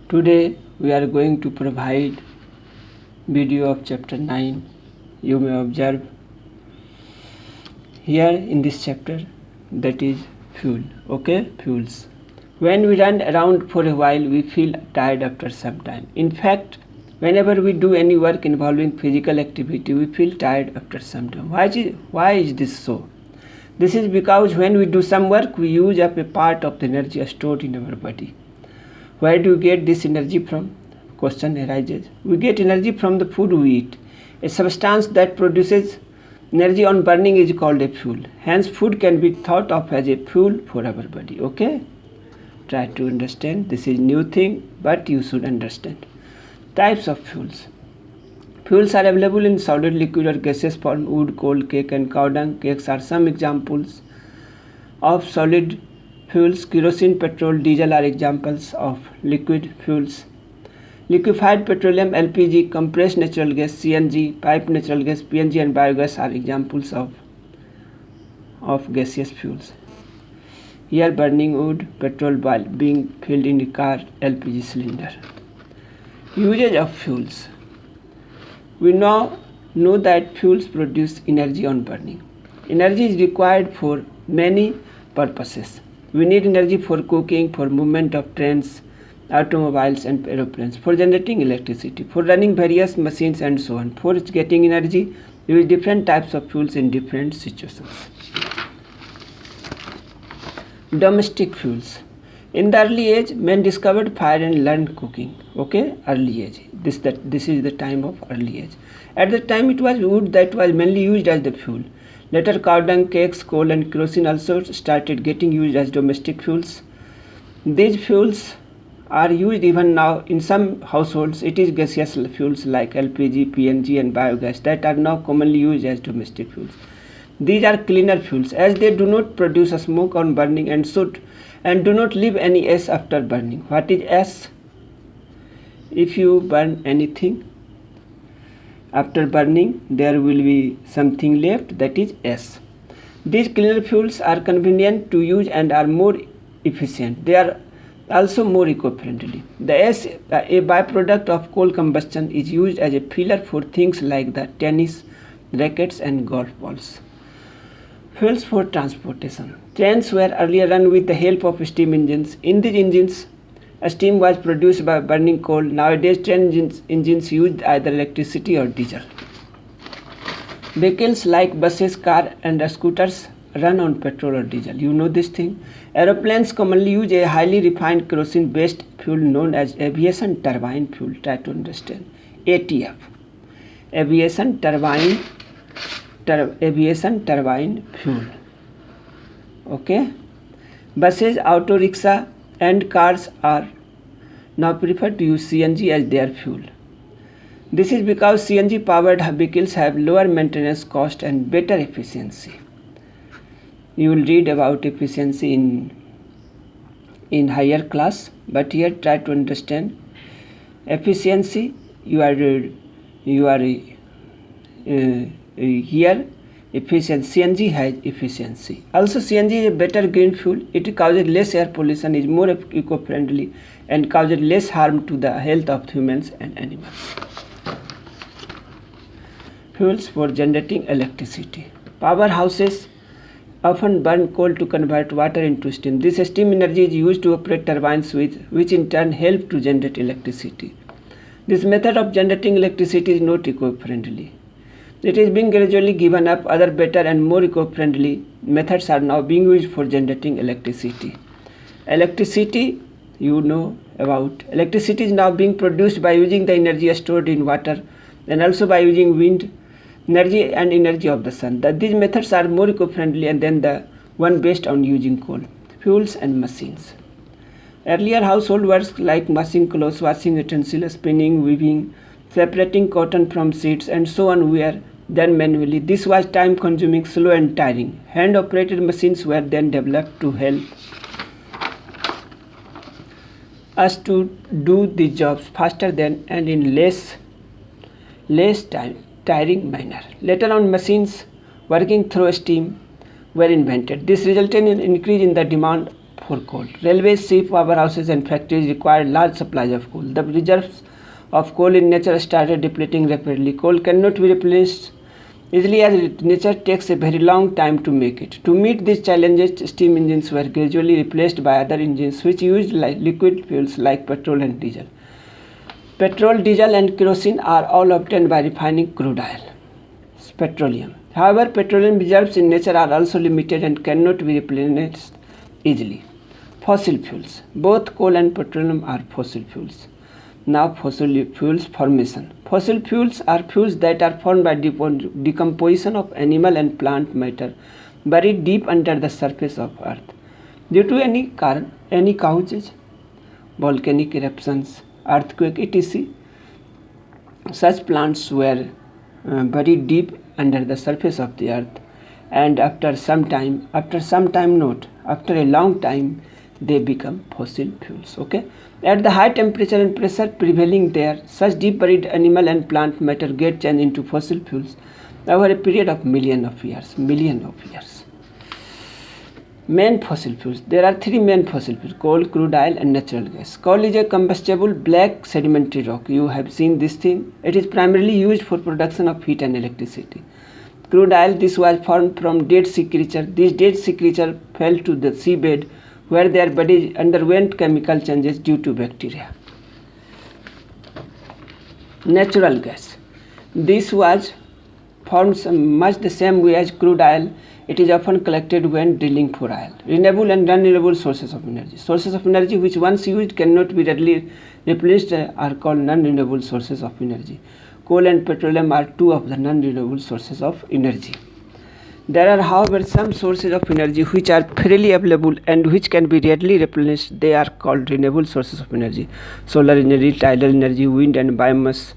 Today we are going to provide video of chapter 9. You may observe here in this chapter, that is fuel. Okay, fuels. When we run around for a while, we feel tired after some time. In fact, whenever we do any work involving physical activity, we feel tired after some time. Why is this so? This is because when we do some work, we use up a part of the energy stored in our body. Where do we get this energy from? Question arises. We get energy from the food we eat. A substance that produces energy on burning is called a fuel. Hence, food can be thought of as a fuel for our body. Okay? Try to understand. This is new thing, but you should understand. Types of fuels. Fuels are available in solid, liquid or gaseous form. Wood, coal, cake and cow dung. Cakes are some examples of solid fuels. Kerosene, petrol, diesel are examples of liquid fuels. Liquefied petroleum, LPG, compressed natural gas, CNG, piped natural gas, PNG and biogas are examples of gaseous fuels. Here burning wood, petrol being filled in the car, LPG cylinder. Usage of fuels. We now know that fuels produce energy on burning. Energy is required for many purposes. We need energy for cooking, for movement of trains, automobiles and aeroplanes, for generating electricity, for running various machines and so on. For getting energy, we use different types of fuels in different situations. Domestic fuels. In the early age, men discovered fire and learned cooking. Okay, early age. This is the time of early age. At the time, it was wood that was mainly used as the fuel. Later, cow dung, cakes, coal, and kerosene also started getting used as domestic fuels. These fuels are used even now in some households. It is gaseous fuels like LPG, PNG, and biogas that are now commonly used as domestic fuels. These are cleaner fuels as they do not produce a smoke on burning and do not leave any ash after burning. What is ash? If you burn anything, after burning there will be something left, that is ash. These cleaner fuels are convenient to use and are more efficient. They are also more eco-friendly. The ash, a byproduct of coal combustion, is used as a filler for things like the tennis rackets and golf balls. Fuels for transportation. Trains were earlier run with the help of steam engines. In these engines, steam was produced by burning coal. Nowadays, train engines use either electricity or diesel. Vehicles like buses, cars, and scooters run on petrol or diesel. You know this thing. Aeroplanes commonly use a highly refined kerosene-based fuel known as aviation turbine fuel. Try to understand. ATF. Aviation turbine fuel. Okay. Buses, auto rickshaw and cars are now prefer to use CNG as their fuel. This is because CNG powered vehicles have lower maintenance cost and better efficiency. You will read about efficiency in higher class, but here try to understand efficiency. You are here efficiency. CNG has efficiency. Also, CNG is a better green fuel. It causes less air pollution, is more eco-friendly, and causes less harm to the health of humans and animals. Fuels for generating electricity. Powerhouses often burn coal to convert water into steam. This steam energy is used to operate turbines which in turn help to generate electricity. This method of generating electricity is not eco-friendly. It is being gradually given up. Other better and more eco-friendly methods are now being used for generating electricity. Electricity, you know about. Electricity is now being produced by using the energy stored in water and also by using wind energy and energy of the sun. These methods are more eco-friendly than the one based on using coal. Fuels and machines. Earlier household works like washing clothes, washing utensils, spinning, weaving, separating cotton from seeds and so on were done manually. This was time consuming, slow and tiring. Hand operated machines were then developed to help us to do the jobs faster than and in less tiring manner. Later on, machines working through steam were invented. This resulted in an increase in the demand for coal. Railways, ship, powerhouses and factories require large supplies of coal. The reserves of coal in nature started depleting rapidly. Coal cannot be replenished easily as nature takes a very long time to make it. To meet these challenges, steam engines were gradually replaced by other engines which used liquid fuels like petrol and diesel. Petrol, diesel and kerosene are all obtained by refining crude oil, petroleum. However, petroleum reserves in nature are also limited and cannot be replenished easily. Fossil fuels. Both coal and petroleum are fossil fuels. Now, fossil fuels formation. Fossil fuels are fuels that are formed by decomposition of animal and plant matter buried deep under the surface of earth. Due to any causes, volcanic eruptions, earthquake, etc., such plants were buried deep under the surface of the earth, and after a long time, they become fossil fuels. Okay, at the high temperature and pressure prevailing there, such deep buried animal and plant matter get changed into fossil fuels over a period of million of years. Main fossil fuels. There are three main fossil fuels: coal, crude oil and natural gas. Coal is a combustible black sedimentary rock. You have seen this thing. It is primarily used for production of heat and electricity. Crude oil, this was formed from dead sea creatures. These dead sea creatures fell to the seabed where their bodies underwent chemical changes due to bacteria. Natural gas. This was formed much the same way as crude oil. It is often collected when drilling for oil. Renewable and non-renewable sources of energy. Sources of energy which once used cannot be readily replaced are called non-renewable sources of energy. Coal and petroleum are two of the non-renewable sources of energy. There are, however, some sources of energy which are freely available and which can be readily replenished. They are called renewable sources of energy. Solar energy, tidal energy, wind and biomass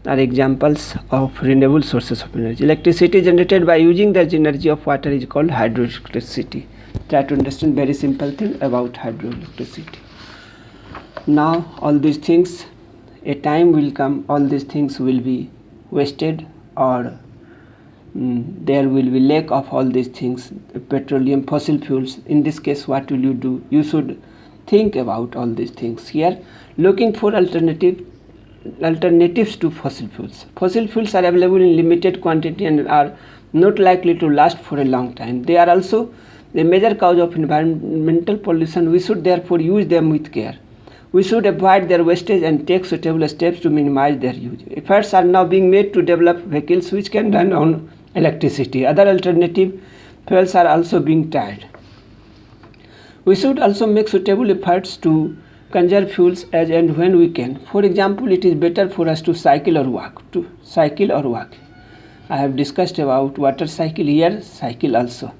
are examples of renewable sources of energy. Electricity generated by using the energy of water is called hydroelectricity. Try to understand very simple thing about hydroelectricity. Now all these things, a time will come, all these things will be wasted, or there will be lack of all these things. Petroleum, fossil fuels. In this case, what will you do? You should think about all these things. Here, looking for alternatives to fossil fuels. Fossil fuels are available in limited quantity and are not likely to last for a long time. They are also a major cause of environmental pollution. We should therefore use them with care. We should avoid their wastage and take suitable steps to minimize their use. Efforts are now being made to develop vehicles which can run on electricity. Other alternative fuels are also being tried. We should also make suitable efforts to conserve fuels as and when we can. For example, it is better for us to cycle or walk. I have discussed about water cycle here, cycle also.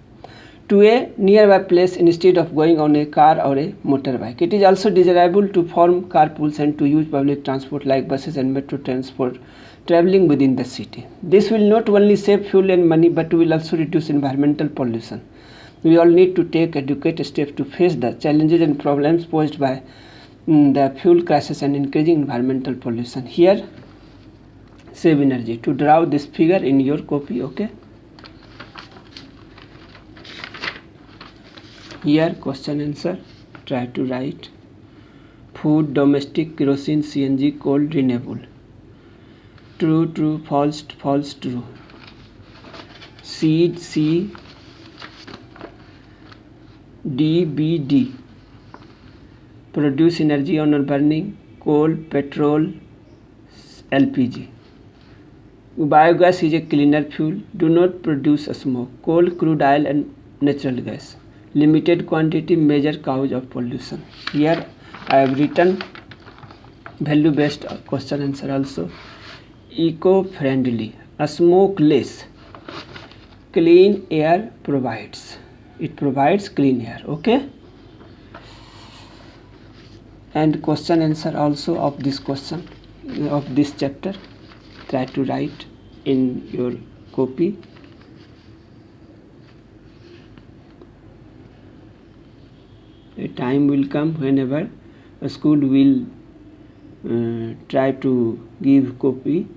To a nearby place instead of going on a car or a motorbike. It is also desirable to form carpools and to use public transport like buses and metro trains for traveling within the city. This will not only save fuel and money but will also reduce environmental pollution. We all need to take adequate steps to face the challenges and problems posed by the fuel crisis and increasing environmental pollution. Here, save energy. To draw this figure in your copy, okay? Here, question answer. Try to write. Food, domestic, kerosene, CNG, coal, renewable. True, true, false, false, true. C, D, B, D. Produce energy on burning coal, petrol, LPG. Biogas is a cleaner fuel. Do not produce smoke. Coal, crude oil and natural gas. Limited quantity, major cause of pollution. Here I have written value based question answer also. Eco-friendly, smokeless, clean air provides. It provides clean air, okay? And question answer also of this question, of this chapter. Try to write in your copy. A time will come whenever a school will try to give copy,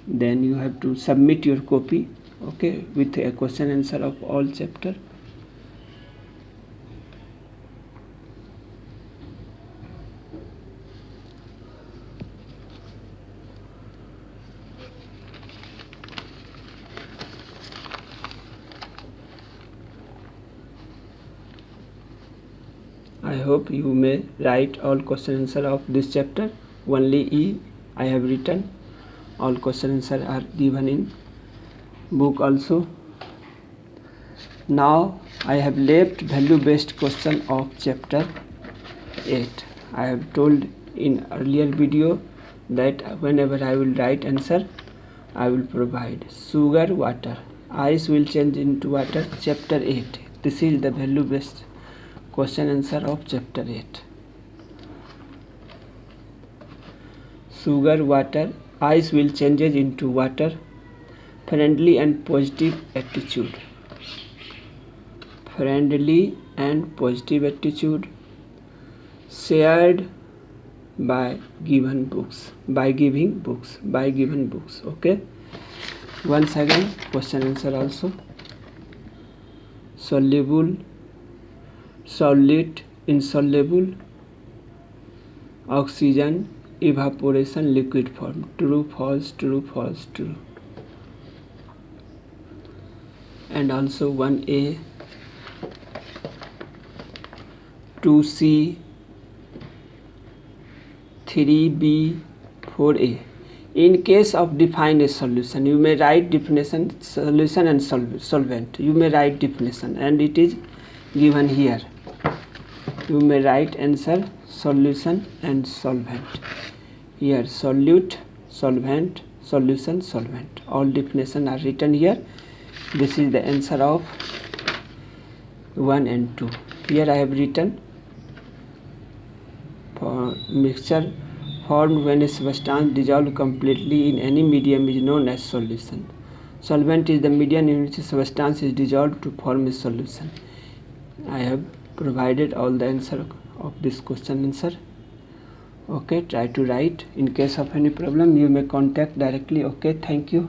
then you have to submit your copy, okay, with a question answer of all chapter. hope you may write all question answer of this chapter. Only E I have written. All question answer are given in book also. Now I have left value based question of chapter 8. I have told in earlier video that whenever I will write answer, I will provide sugar, water, ice will change into water. Chapter 8. This is the value based question answer of chapter 8. Sugar, water, ice will changes into water. Friendly and positive attitude. Friendly and positive attitude shared by given books. Okay. Once again question answer also. Soluble, solid, insoluble, oxygen, evaporation, liquid form. True, false, true, false, true. And also 1A, 2C, 3B, 4A. In case of define a solution, you may write definition, solution and solvent. You may write definition and it is given here. You may write answer, solution and solvent. Here solute, solvent, solution, solvent. All definition are written here. This is the answer of 1 and 2. Here I have written for mixture formed when a substance dissolved completely in any medium is known as solution. Solvent is the medium in which a substance is dissolved to form a solution. I have provided all the answer of this question answer. Okay, try to write. In case of any problem, you may contact directly. Okay, thank you.